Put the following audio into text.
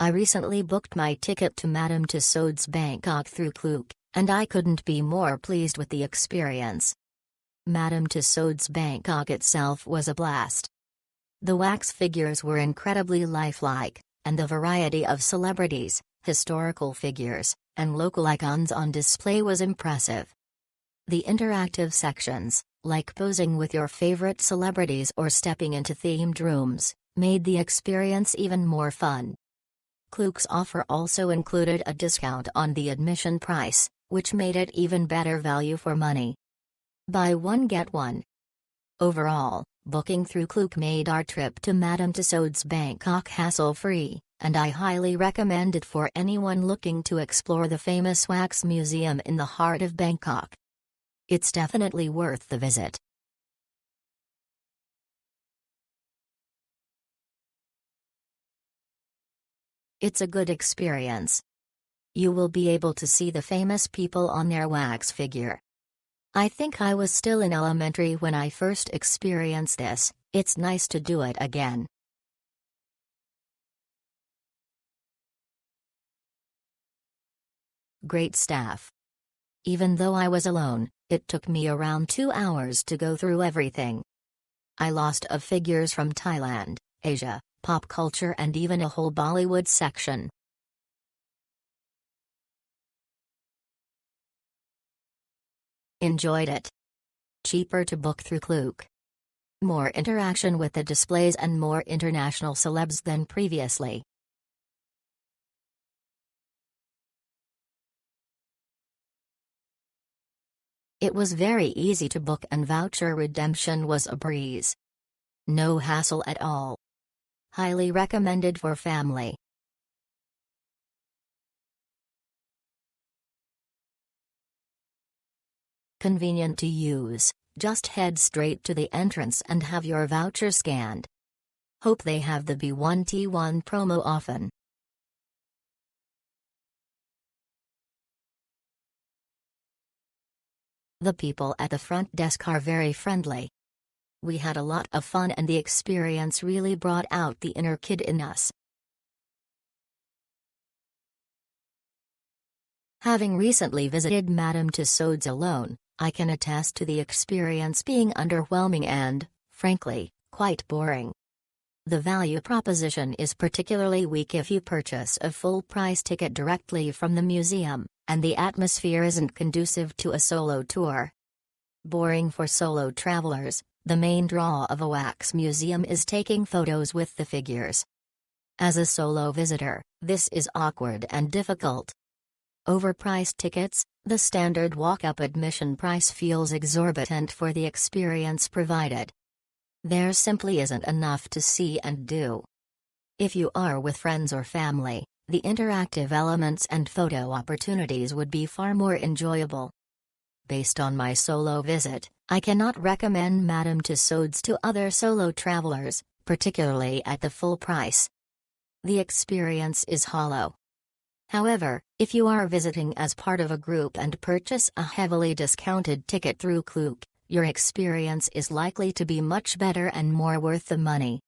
I recently booked my ticket to Madame Tussauds Bangkok through Klook, and I couldn't be more pleased with the experience. Madame Tussauds Bangkok itself was a blast. The wax figures were incredibly lifelike, and the variety of celebrities, historical figures, and local icons on display was impressive. The interactive sections, like posing with your favorite celebrities or stepping into themed rooms, made the experience even more fun. Klook's offer also included a discount on the admission price, which made it even better value for money. Buy one get one. Overall, booking through Klook made our trip to Madame Tussauds Bangkok hassle-free, and I highly recommend it for anyone looking to explore the famous wax museum in the heart of Bangkok. It's definitely worth the visit. It's a good experience. You will be able to see the famous people on their wax figure. I think I was still in elementary when I first experienced this. It's nice to do it again. Great staff. Even though I was alone, it took me around 2 hours to go through everything. I lost of figures from Thailand, Asia, pop culture, and even a whole Bollywood section. Enjoyed it. Cheaper to book through Klook. More interaction with the displays and more international celebs than previously. It was very easy to book and voucher redemption was a breeze. No hassle at all. Highly recommended for family. Convenient to use, just head straight to the entrance and have your voucher scanned. Hope they have the B1T1 promo often. The people at the front desk are very friendly. We had a lot of fun and the experience really brought out the inner kid in us. Having recently visited Madame Tussauds alone, I can attest to the experience being underwhelming and, frankly, quite boring. The value proposition is particularly weak if you purchase a full-price ticket directly from the museum, and the atmosphere isn't conducive to a solo tour. Boring for solo travelers. The main draw of a wax museum is taking photos with the figures. As a solo visitor, this is awkward and difficult. Overpriced tickets, the standard walk-up admission price feels exorbitant for the experience provided. There simply isn't enough to see and do. If you are with friends or family, the interactive elements and photo opportunities would be far more enjoyable. Based on my solo visit, I cannot recommend Madame Tussauds to other solo travelers, particularly at the full price. The experience is hollow. However, if you are visiting as part of a group and purchase a heavily discounted ticket through Klook, your experience is likely to be much better and more worth the money.